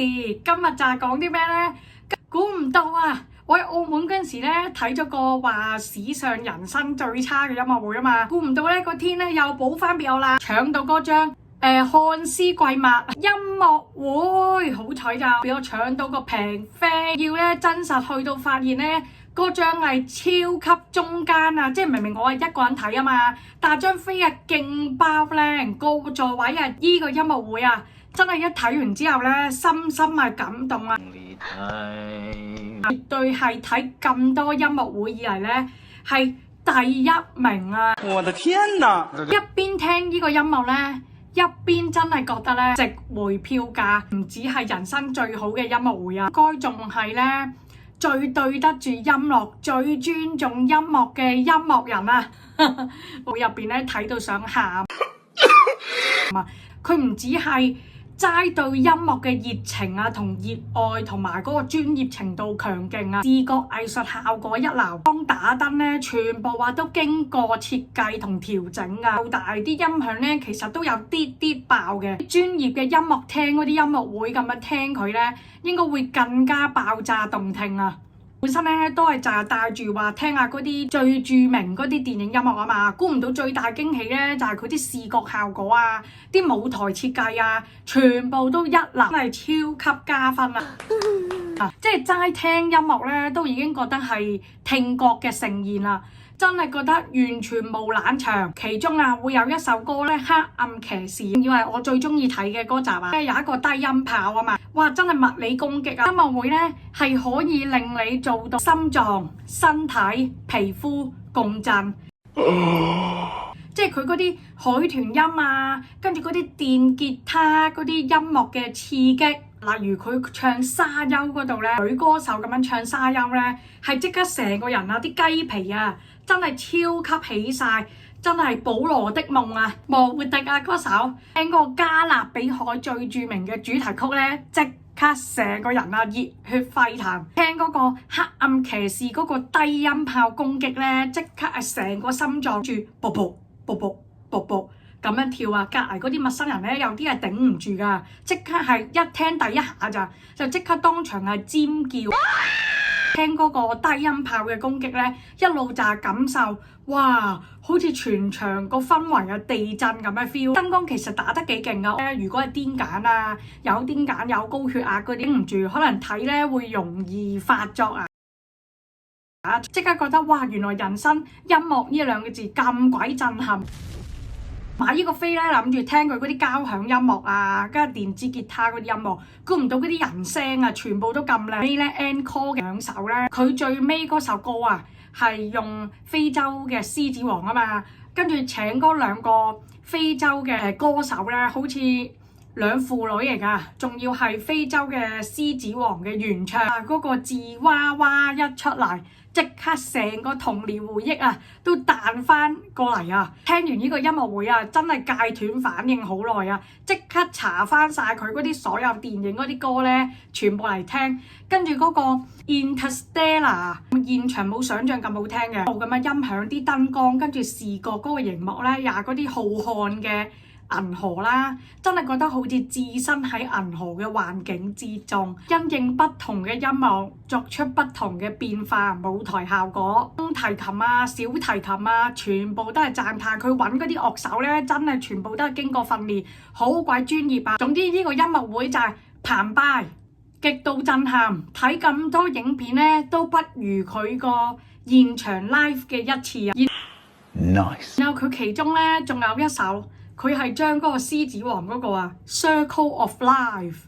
今日就係講啲咩呢？估唔到啊！我喺澳門嗰陣時咧睇咗個話史上人生最差嘅音樂會啊嘛，估唔到呢個天咧又補翻俾我啦，搶到嗰張漢詩桂麥音樂會，好彩就俾我搶到個平飛，要咧真實去到發現咧嗰張係超級中間啊！即係明明我係一個人睇啊嘛，但係張飛啊勁爆靚，個座位啊依個音樂會啊，真係一睇完之後咧，深深係感動啊！絕對係睇咁多音樂會以嚟咧係第一名啊！我的天哪！一邊聽呢個音樂咧，一邊真係覺得咧值回票價，唔止係人生最好嘅音樂會啊，該仲係咧最對得住音樂、最尊重音樂嘅音樂人啊！我入邊咧睇到想喊，佢唔止係齋對音樂嘅熱情啊，同熱愛同埋嗰個專業程度強勁啊，視覺藝術效果一流，當打燈咧全部話都經過設計同調整啊，夠大啲音響咧其實都有啲啲爆嘅，專業嘅音樂廳嗰啲音樂會咁樣聽佢咧，應該會更加爆炸動聽啊！本身咧都係就係帶住話聽下嗰啲最著名嗰啲電影音樂啊嘛，估唔到最大驚喜咧就係佢啲視覺效果啊、啲舞台設計啊，全部都一流，真係超級加分啊！即係齋聽音樂咧都已經覺得係聽覺嘅盛宴啦，真係覺得完全冇冷場。其中啊會有一首歌咧《黑暗騎士》，以為我最中意睇嘅嗰集啊，有一個低音炮啊嘛，哇真係物理攻擊啊！音樂會咧係可以令你做到心臟、身體、皮膚共振。即係佢嗰啲海豚音啊，跟住嗰啲電吉他嗰啲音樂嘅刺激，例如佢唱沙丘嗰度咧，女歌手咁樣唱沙丘咧，係即刻成個人啊啲雞皮啊，真係超級起晒，真係保羅的夢啊，莫活迪啊歌手，聽個加勒比海最著名嘅主題曲咧，即刻成個人啊熱血沸騰，聽嗰個黑暗騎士嗰個低音炮攻擊咧，即刻係成個心臟住噗噗噗噗噗噗咁樣跳啊！隔離嗰啲陌生人咧，有啲係頂唔住噶，即刻係一聽第一下就即刻當場係尖叫。聽嗰個低音炮嘅攻擊咧，一路就係感受，哇！好似全場個氛圍啊地震咁嘅 feel。燈光其實打得幾勁噶，如果係癲癇啊，有癲癇有高血壓嗰啲頂唔住，可能睇咧會容易發作啊！即刻覺得哇，原來人生音樂呢兩個字咁鬼震撼。買呢個飛咧，諗住聽佢嗰啲交響音樂啊，跟住電子吉他嗰啲音樂，估唔到嗰啲人聲啊，全部都咁靚。尾咧 encore 嘅兩首咧，佢最尾嗰首歌啊，係用非洲嘅獅子王啊嘛，跟住請嗰兩個非洲嘅歌手咧，好似兩父女嚟噶，仲要係非洲嘅獅子王嘅原唱啊，嗰個字娃娃一出嚟，即刻成個童年回憶啊都彈翻過嚟啊！聽完呢個音樂會啊，真係戒斷反應好耐啊！即刻查翻晒佢嗰啲所有電影嗰啲歌咧，全部嚟聽，跟住嗰個 Interstellar 現場冇想像咁好聽嘅，咁樣音響啲燈光，跟住視覺嗰個熒幕咧，又係嗰啲浩瀚嘅銀河啦，真係覺得好似置身喺銀河嘅環境之中，因應不同嘅音樂作出不同嘅變化，舞台效果，中提琴啊、小提琴啊，全部都係讚歎佢揾嗰啲樂手咧，真係全部都係經過訓練，好鬼專業啊！總之呢個音樂會就係澎湃，極度震撼，睇咁多影片咧都不如佢個現場 live 嘅一次啊 Nice。然後佢其中咧仲有一首。佢係將嗰個獅子王嗰個啊 Circle of Life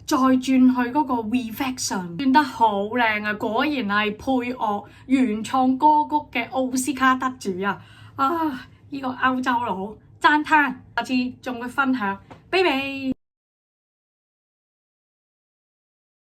再轉去嗰個 Reflection， 轉得好靚啊！果然係配樂原創歌曲嘅奧斯卡得主啊！呢個歐洲佬讚歎，下次仲會分享，拜拜。